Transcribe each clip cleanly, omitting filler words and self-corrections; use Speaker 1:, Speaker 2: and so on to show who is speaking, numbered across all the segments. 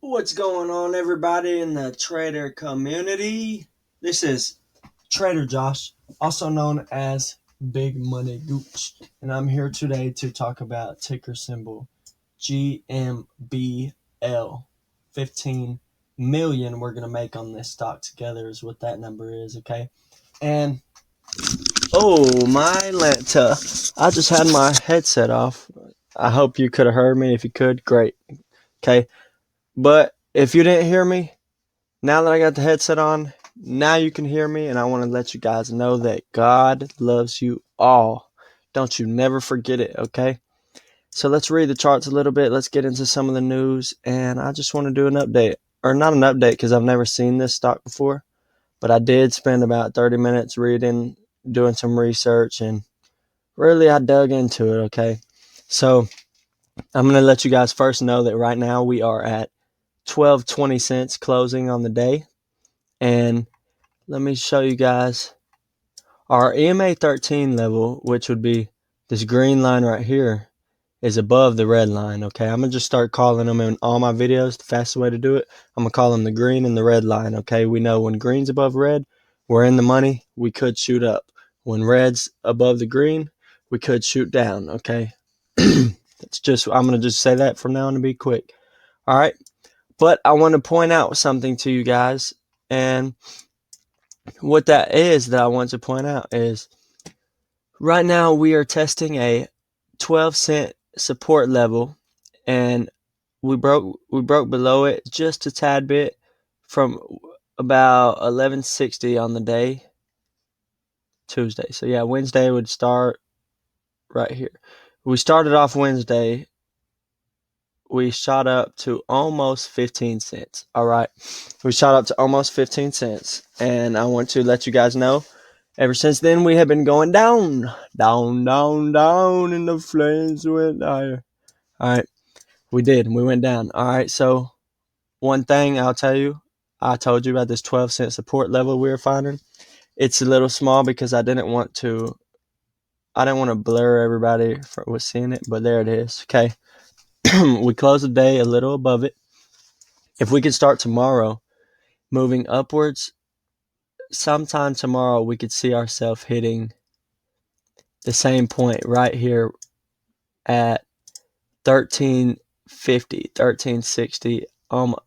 Speaker 1: What's going on, everybody in the trader community? This is Trader Josh, also known as Big Money Gooch, and I'm here today to talk about ticker symbol GMBL. 15 million we're going to make on this stock together is what that number is, okay? And oh, my Lanta, I just had my headset off. I hope you could have heard me. If you could, great. Okay. But if you didn't hear me, now that I got the headset on, now you can hear me, and I want to let you guys know that God loves you all. Don't you never forget it, okay? So let's read the charts a little bit. Let's get into some of the news, and I just want to do an update. Or not an update because I've never seen this stock before, but I did spend about 30 minutes reading, doing some research, and really I dug into it, okay? So I'm going to let you guys first know that right now we are at 12.20 closing on the day. And let me show you guys our EMA 13 level, which would be this green line right here, is above the red line. Okay, I'm gonna just start calling them in all my videos. The fastest way to do it, I'm gonna call them the green and the red line. Okay, we know when green's above red, we're in the money. We could shoot up. When red's above the green, we could shoot down. Okay, that's just, I'm gonna just say that from now on to be quick. All right, but I want to point out something to you guys, and what that is that I want to point out is right now we are testing a 12-cent support level, and we broke below it just a tad bit from about 1160 on the day, Tuesday. So yeah, Wednesday would start right here. We started off Wednesday, we shot up to almost 15 cents. All right, we shot up to almost 15 cents, and I want to let you guys know, ever since then we have been going down, down, down, down, and the flames went higher. All right, we went down. All right, so one thing I'll tell you, I told you about this 12-cent support level we were finding. It's a little small because I didn't want to blur everybody with seeing it, but there it is. Okay. We closed the day a little above it. If we could start tomorrow moving upwards, sometime tomorrow we could see ourselves hitting the same point right here at 13.50, 13.60,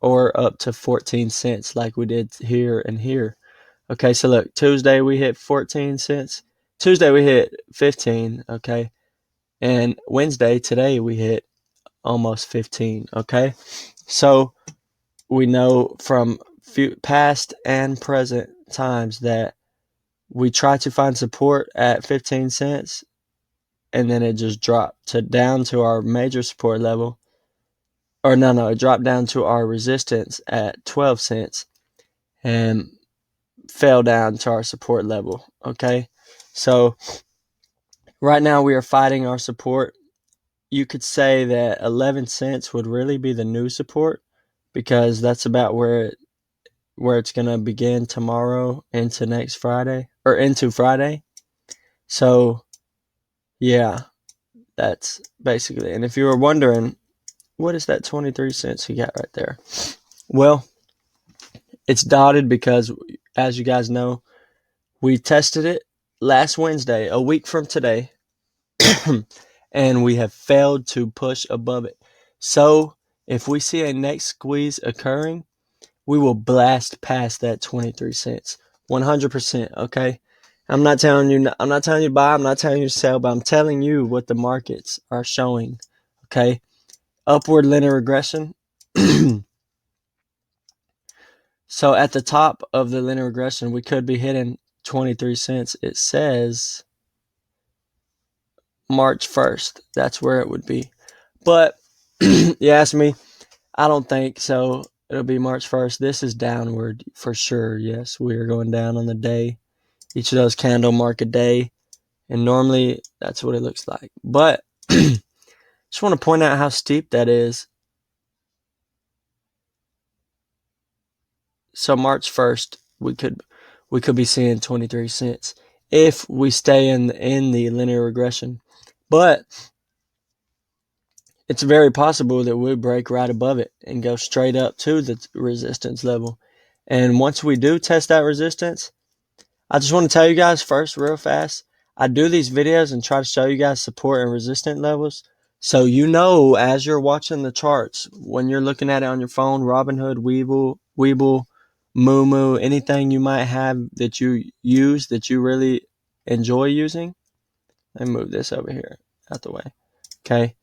Speaker 1: or up to 14 cents like we did here and here. Okay, so look, Tuesday we hit 14 cents. Tuesday we hit 15, okay? And Wednesday, today, we hit almost 15, okay? So we know from past and present times that we try to find support at 15 cents, and then it just dropped down to our major support level. Or no, it dropped down to our resistance at 12 cents and fell down to our support level, okay? So right now we are fighting our support. You could say that 11 cents would really be the new support, because that's about where it's going to begin tomorrow into next Friday, or into Friday. So yeah, that's basically it. And if you were wondering, what is that 23 cents you got right there? Well, it's dotted because, as you guys know, we tested it last Wednesday, a week from today, and we have failed to push above it. So if we see a next squeeze occurring, we will blast past that 23 cents, 100%. Okay, I'm not telling you to buy, I'm not telling you to sell, but I'm telling you what the markets are showing. Okay, upward linear regression. So at the top of the linear regression, we could be hitting 23 cents. It says March 1st. That's where it would be. But you ask me, I don't think so. It'll be March 1st. This is downward for sure. Yes, we are going down on the day. Each of those candle mark a day. And normally that's what it looks like. But just want to point out how steep that is. So March 1st, we could be seeing 23 cents if we stay in the linear regression. But it's very possible that we break right above it and go straight up to the resistance level. And once we do test that resistance, I just want to tell you guys first real fast, I do these videos and try to show you guys support and resistance levels. So you know, as you're watching the charts, when you're looking at it on your phone, Robinhood, Weeble, Moomoo, anything you might have that you use that you really enjoy using. Let me move this over here out the way. Okay.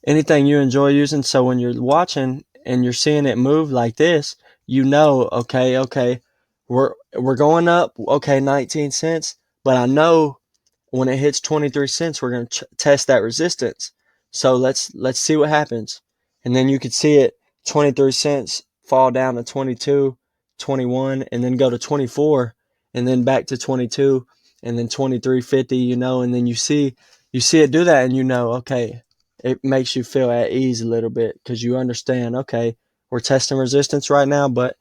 Speaker 1: Anything you enjoy using. So when you're watching and you're seeing it move like this, you know, okay, we're going up, okay, 19 cents, but I know when it hits 23 cents, we're going to test that resistance. So let's see what happens. And then you could see it 23 cents fall down to 22, 21, and then go to 24, and then back to 22, and then 23.50, you know, and then you see it do that, and you know, okay, it makes you feel at ease a little bit because you understand, okay, we're testing resistance right now, but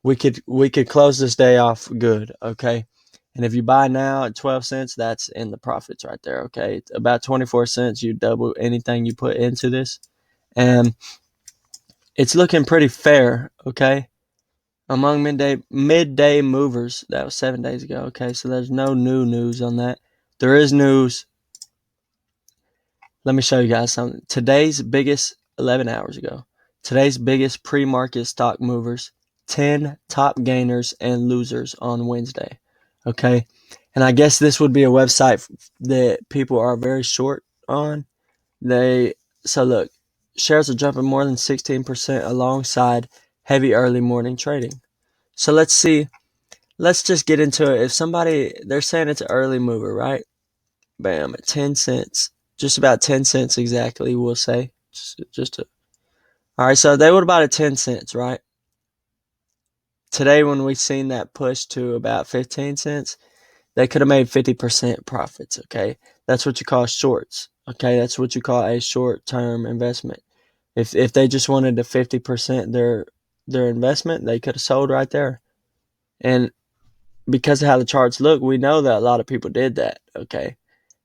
Speaker 1: we could close this day off good, okay? And if you buy now at 12 cents, that's in the profits right there, okay? About 24 cents, you double anything you put into this. And it's looking pretty fair, okay? Among midday movers, that was 7 days ago, okay? So there's no new news on that. There is news. Let me show you guys something. 11 hours ago, today's biggest pre-market stock movers, 10 top gainers and losers on Wednesday. Okay. And I guess this would be a website that people are very short on. So look, shares are jumping more than 16% alongside heavy early morning trading. So let's see. Let's just get into it. If they're saying it's an early mover, right? Bam, at 10 cents. Just about 10 cents exactly, we'll say. All right, so they would about at 10 cents, right? Today, when we seen that push to about 15 cents, they could have made 50% profits, okay? That's what you call shorts, okay? That's what you call a short-term investment. If they just wanted to 50% their investment, they could have sold right there. And because of how the charts look, we know that a lot of people did that, okay?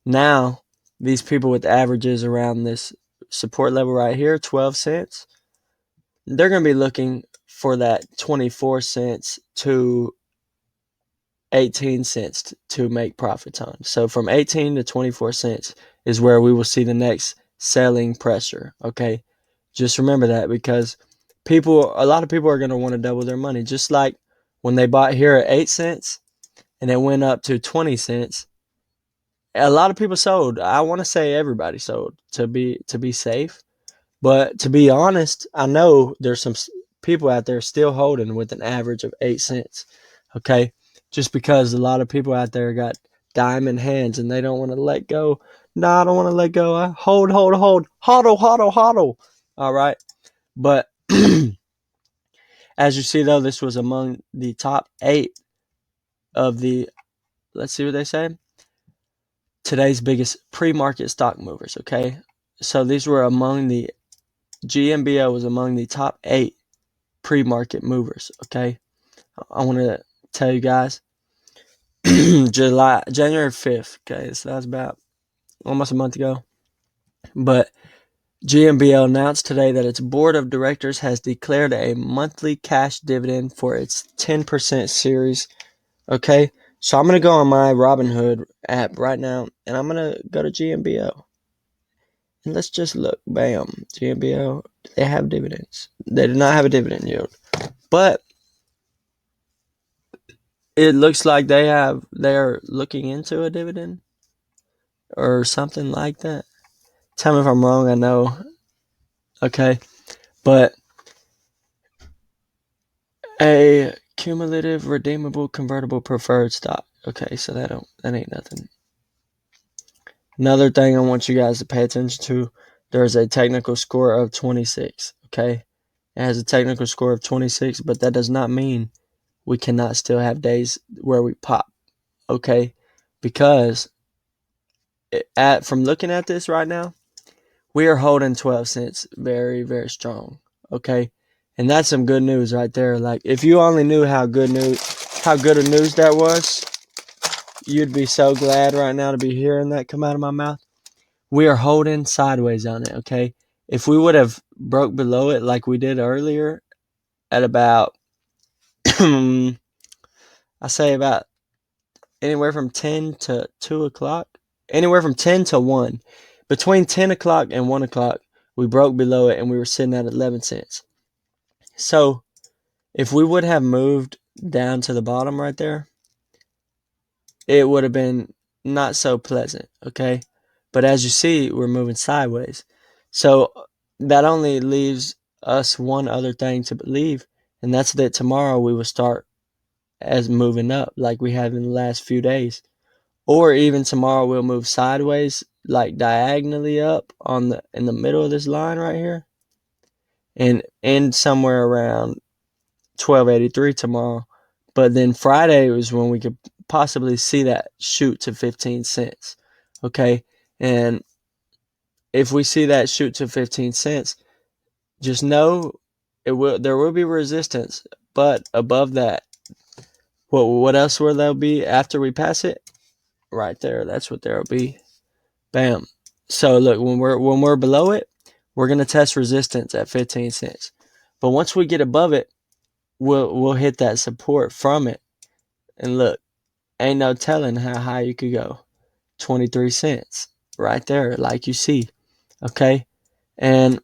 Speaker 1: Now, these people with averages around this support level right here, 12 cents, they're going to be looking for that 24 cents to 18 cents to make profits on. So from 18 to 24 cents is where we will see the next selling pressure, okay? Just remember that because a lot of people are going to want to double their money. Just like when they bought here at 8 cents and it went up to 20 cents, a lot of people sold. I want to say everybody sold to be safe. But to be honest, I know there's some people out there still holding with an average of 8 cents. Okay? Just because a lot of people out there got diamond hands and they don't want to let go. No, I don't want to let go. I hold. Hodl. All right? But as you see, though, this was among the top 8 of the, let's see what they say, today's biggest pre-market stock movers, okay? So these were among the GMBL was among the top 8 pre-market movers, okay? I want to tell you guys January 5th, okay? So that's about almost a month ago. But GMBL announced today that its board of directors has declared a monthly cash dividend for its 10% series, okay? So I'm going to go on my Robinhood app right now, and I'm going to go to GMBL. And let's just look. Bam. GMBL, they have dividends. They do not have a dividend yield. But it looks like they're looking into a dividend or something like that. Tell me if I'm wrong, I know. Okay. But a cumulative redeemable convertible preferred stock. Okay, so that ain't nothing. Another thing I want you guys to pay attention to, there's a technical score of 26. Okay. It has a technical score of 26, but that does not mean we cannot still have days where we pop. Okay. Because from looking at this right now, we are holding 12 cents very, very strong. Okay. And that's some good news right there. Like if you only knew how good of news that was, you'd be so glad right now to be hearing that come out of my mouth. We are holding sideways on it. Okay. if we would have broke below it like we did earlier at about I say about anywhere from 10 to 2 o'clock, anywhere from 10 to 1. Between 10 o'clock and 1 o'clock, we broke below it and we were sitting at 11 cents. So if we would have moved down to the bottom right there, it would have been not so pleasant, okay? But as you see, we're moving sideways. So that only leaves us one other thing to believe, and that's that tomorrow we will start as moving up like we have in the last few days. Or even tomorrow we'll move sideways, like diagonally up on the in the middle of this line right here, and end somewhere around 1283 tomorrow. But then Friday was when we could possibly see that shoot to 15 cents. Okay? And if we see that shoot to 15 cents, just know there will be resistance, but above that, what else will there be after we pass it? Right there, that's what there'll be. Bam. So look, when we're below it, we're gonna test resistance at 15 cents. But once we get above it, we'll hit that support from it. And look, ain't no telling how high you could go. 23 cents right there, like you see. Okay? And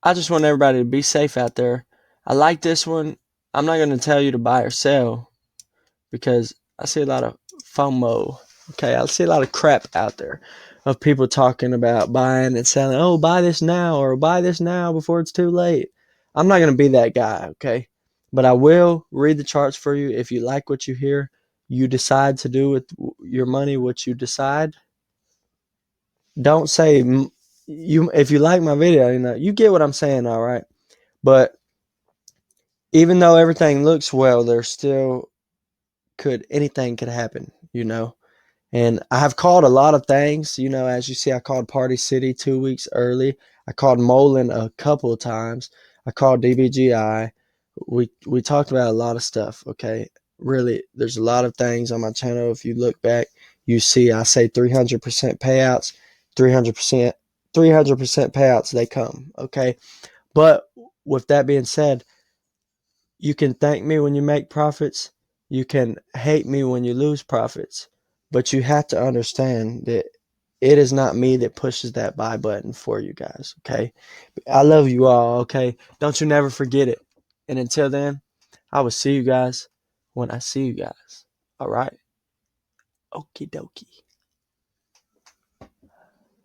Speaker 1: I just want everybody to be safe out there. I like this one. I'm not gonna tell you to buy or sell because I see a lot of FOMO. Okay, I see a lot of crap out there of people talking about buying and selling. Oh, buy this now or buy this now before it's too late. I'm not going to be that guy, okay? But I will read the charts for you. If you like what you hear, you decide to do with your money what you decide. Don't say you if you like my video, you get what I'm saying, all right? But even though everything looks well, there's still anything could happen. And I have called a lot of things. As you see, I called Party City 2 weeks early. I called Molin a couple of times. I called DBGI. We talked about a lot of stuff, okay? Really, there's a lot of things on my channel. If you look back, you see I say 300% payouts, 300%, 300% payouts, they come, okay? But with that being said, you can thank me when you make profits. You can hate me when you lose profits. But you have to understand that it is not me that pushes that buy button for you guys, okay? I love you all, okay? Don't you never forget it. And until then, I will see you guys when I see you guys. All right? Okie dokie.